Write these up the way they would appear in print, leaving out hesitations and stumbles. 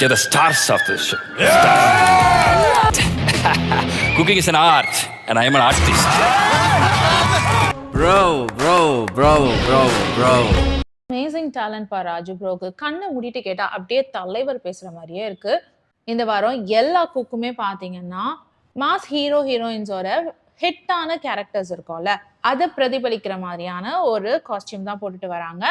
You're the stars of this show. Cooking is an art, and I am an artist. Bro. Amazing talent பா ராஜு ப்ரோக்கு. கண்ணை மூடிட்டு கேட்டா அப்படியே தலைவர் பேசுற மாதிரியே இருக்கு. இந்த வாரம் எல்லா குக்குமே பாத்தீங்கன்னா மாஸ் ஹீரோயின்ஸோட ஹிட்டான கேரக்டர்ஸ் இருக்கும்ல, அதை பிரதிபலிக்கிற மாதிரியான ஒரு காஸ்டியூம் தான் போட்டுட்டு வராங்க.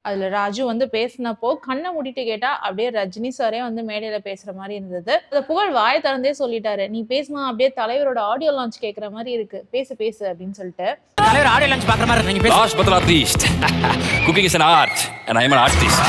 அதுல ராஜு வந்து பேசினப்போ கண்ணை மூடிட்டு கேட்டா அப்படியே ரஜினி சாரே வந்து மேடையில பேசுற மாதிரி இருந்தது. அந்த புகழ் வாயை திறந்தே சொல்லிட்டாரு, நீ பேசினா அப்படியே தலைவரோட ஆடியோ லான்ச் கேட்கற மாதிரி இருக்கு, பேசு அப்படின்னு சொல்லிட்டு. தலைவர் ஆடியோ லான்ச் பார்க்குற மாதிரி இருக்கு. Last but not least, cooking is an art, and I am an artist.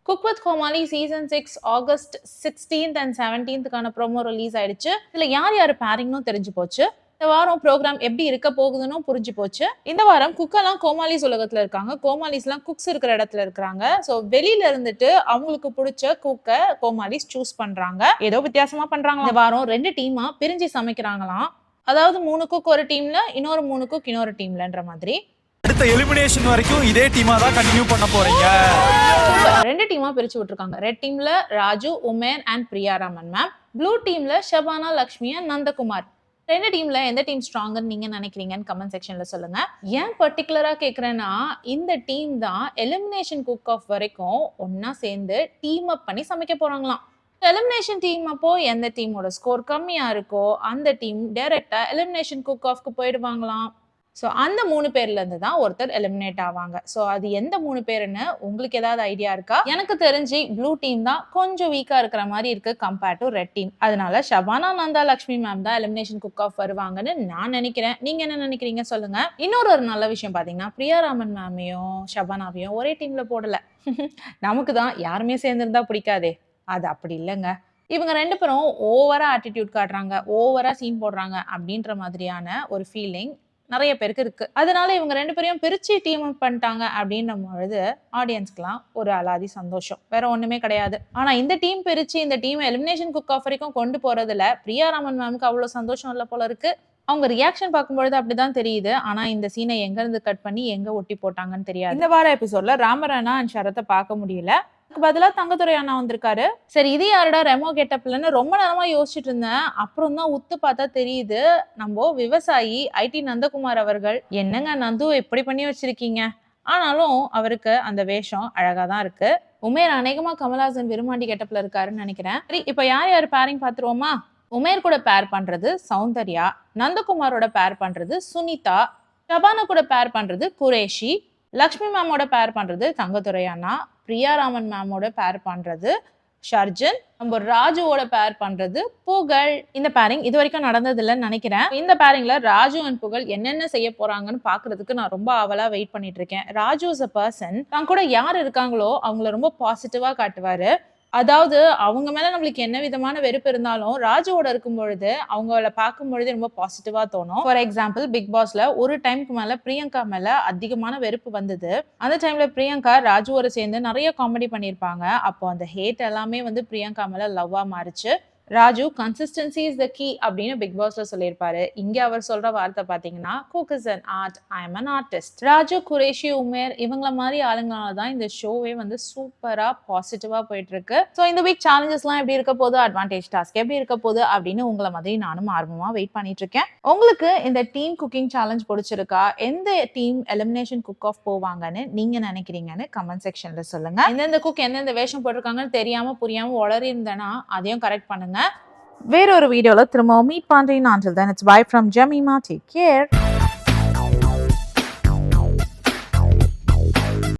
Cook with Komali season 6 August 16th and 17th promo release ஆயிடுச்சு. இதுல யார் பேரிங்னும் தெரிஞ்சு போச்சு. இந்த வாரம் ப்ரோக்ராம் எப்படி இருக்க போகுதுன்னு புரிஞ்சு போச்சு. இந்த வாரம் குக்கெல்லாம் கோமாளிஸ் உலகத்துல இருக்காங்க, கோமாளிஸ்லாம் குக்ஸ் இருக்கிற இடத்துல இருக்கிறாங்க. ஸோ வெளியில இருந்துட்டு அவங்களுக்கு பிடிச்ச குக்கை கோமாளிஸ் சூஸ் பண்றாங்க, ஏதோ வித்தியாசமா பண்றாங்க. இந்த வாரம் 2 டீமா பிரிஞ்சு சமைக்கிறாங்களாம். அதாவது 3 குக் ஒரு டீம்ல, இன்னொரு 3 குக் இன்னொரு டீம்லன்ற மாதிரி. அடுத்த எலிமினேஷன் வரைக்கும் இதே டீமா தான் கண்டினியூ பண்ண போறீங்க. 2 டீமா பிரிச்சு விட்டுருக்காங்க. ரெட் டீம்ல Raju, Umair and Priya Raman ma'am. Blue டீம்ல ஷபானா, லக்ஷ்மி அண்ட் நந்தகுமார். 2 டீம்ல எந்த டீம் ஸ்ட்ராங்கன்னு நீங்க நினைக்கிறீங்கன்னு கமெண்ட் செக்ஷன்ல சொல்லுங்க. ஏன் பர்டிகுலரா கேக்குறேன்னா, இந்த டீம் தான் எலிமினேஷன் குக் ஆஃப் வரைக்கும் ஒன்னா சேர்ந்து டீம் அப் பண்ணி சமைக்க போறாங்களாம். எலிமினேஷன் டீம் அப்போ எந்த டீமோட ஸ்கோர் கம்மியா இருக்கோ அந்த டீம் டைரக்டா எலிமினேஷன் குக் ஆஃப்க்கு போயிடுவாங்களாம். ஸோ அந்த 3 பேர்ல இருந்து தான் ஒருத்தர் எலிமினேட் ஆவாங்க. ஸோ அது எந்த 3 பேருன்னு உங்களுக்கு ஏதாவது ஐடியா இருக்கா? எனக்கு தெரிஞ்சு ப்ளூ டீம் தான் கொஞ்சம் வீக்கா இருக்கிற மாதிரி இருக்கு கம்பேர்ட் டு ரெட் டீம். அதனால ஷபானா, நந்தா, லக்ஷ்மி மேம் தான் எலிமினேஷன் குக் ஆஃப் வருவாங்கன்னு நான் நினைக்கிறேன். நீங்க என்ன நினைக்கிறீங்க சொல்லுங்க. இன்னொரு நல்ல விஷயம் பாத்தீங்கன்னா, பிரியாராமன் மேமையும் ஷபானாவையும் ஒரே டீம்ல போடல. நமக்கு தான் யாருமே சேர்ந்திருந்தா பிடிக்காதே, அது அப்படி இல்லைங்க. இவங்க 2 பேரும் ஓவரா ஆட்டிடியூட் காட்டுறாங்க, ஓவரா சீன் போடுறாங்க அப்படின்ற மாதிரியான ஒரு ஃபீலிங் நிறைய பேருக்கு இருக்கு. அதனால இவங்க 2 பேரையும் பிரிச்சு டீம் அப் பண்ணிட்டாங்க அப்படின்னும் பொழுது ஆடியன்ஸ்க்குலாம் ஒரு அலாதி சந்தோஷம், வேற ஒண்ணுமே கிடையாது. ஆனா இந்த டீம் பிரிச்சு இந்த டீம் எலிமினேஷன் குக் ஆஃப் வரைக்கும் கொண்டு போறதுல பிரியாராமன் மேமுக்கு அவ்வளவு சந்தோஷம் இல்ல போல இருக்கு. அவங்க ரியாக்ஷன் பார்க்கும்பொழுது அப்படிதான் தெரியுது. ஆனா இந்த சீனை எங்க இருந்து கட் பண்ணி எங்க ஒட்டி போட்டாங்கன்னு தெரியாது. இந்த வார எபிசோட்ல ராமரானா அண்ட் சரத்தை பார்க்க முடியல, பதிலா தங்கத்துரை அண்ணா வந்திருக்காரு. சரி, இது யாருடா ரெமோ கெட்டப்லன்னு ரொம்ப நேரமா யோசிச்சுட்டு இருந்தேன். அப்புறம் தான் உத்து பார்த்தா தெரியுது, நம்ம விவசாயி ஐடி நந்தகுமார் அவர்கள். என்னங்க நந்து இப்படி பண்ணி வச்சிருக்கீங்க? ஆனாலும் அவருக்கு அந்த வேஷம் அழகா தான் இருக்கு. உமேர் அநேகமா கமல்ஹாசன் விருமாண்டி கெட்டப்ல இருக்காருன்னு நினைக்கிறேன். சரி, இப்ப யார் பேரிங் பாத்துருவோமா? உமேர் கூட பேர் பண்றது சௌந்தர்யா, நந்தகுமாரோட பேர் பண்றது சுனிதா, ஷபானா கூட பேர் பண்றது குரேஷி, லக்ஷ்மி மேமோட பேர் பண்றது தங்கத்துரை அண்ணா, பிரியாராமன் மேமோட பேர் பண்றது ஷர்ஜன், நம்ம ராஜுவோட பேர் பண்றது புகழ். இந்த பேரிங் இது வரைக்கும் நடந்தது இல்லைன்னு நினைக்கிறேன். இந்த பேரிங்ல ராஜு அண்ட் புகழ் என்னென்ன செய்ய போறாங்கன்னு பாக்குறதுக்கு நான் ரொம்ப ஆவலா வெயிட் பண்ணிட்டு இருக்கேன். ராஜு இஸ் அ பர்சன், தான் கூட யார் இருக்காங்களோ அவங்கள ரொம்ப பாசிட்டிவா காட்டுவாரு. அதாவது அவங்க மேல நம்மளுக்கு என்ன விதமான வெறுப்பு இருந்தாலும் ராஜுவோட இருக்கும் பொழுது அவங்கள பார்க்கும் பொழுது ரொம்ப பாசிட்டிவா தோணும். ஃபார் எக்ஸாம்பிள், பிக் பாஸ்ல ஒரு டைமுக்கு மேல பிரியங்கா மேல அதிகமான வெறுப்பு வந்தது. அந்த டைம்ல பிரியங்கா ராஜுவோட சேர்ந்து நிறைய காமெடி பண்ணியிருப்பாங்க. அப்போ அந்த ஹேட் எல்லாமே வந்து பிரியங்கா மேல லவ்வா மாறிச்சு. Raju consistency is the key அப்படின்னு பிக் பாஸ்ல சொல்லியிருப்பாரு. இங்க அவர் சொல்ற வார்த்தை பாத்தீங்கன்னா, cook is an art, I am an artist. Raju, Qureshi, Umair இவங்கள மாதிரி ஆளுங்களால தான் இந்த ஷோவே வந்து சூப்பரா பாசிட்டிவா போயிட்டு இருக்கு. ஸோ இந்த வீக் சேலஞ்சஸ்லாம் எப்படி இருக்க போகுது, அட்வான்டேஜ் டாஸ்க் எப்படி இருக்க போகுது அப்படின்னு உங்களை மாதிரி நானும் ஆர்வமா வெயிட் பண்ணிட்டு இருக்கேன். உங்களுக்கு இந்த டீம் குக்கிங் சேலஞ்ச் பிடிச்சிருக்கா? எந்த டீம் எலிமினேஷன் குக் ஆஃப் போவாங்கன்னு நீங்க நினைக்கிறீங்கன்னு கமெண்ட் செக்ஷன்ல சொல்லுங்க. எந்தெந்த குக் எந்தெந்த வேஷம் போட்டிருக்காங்கன்னு தெரியாம புரியாம உளறி இருந்தேன்னா அதையும் கரெக்ட் பண்ணுங்க. வேறொரு வீடியோல திரும்ப மீட் பண்றேன். Until then, it's bye from Jemima. Take care.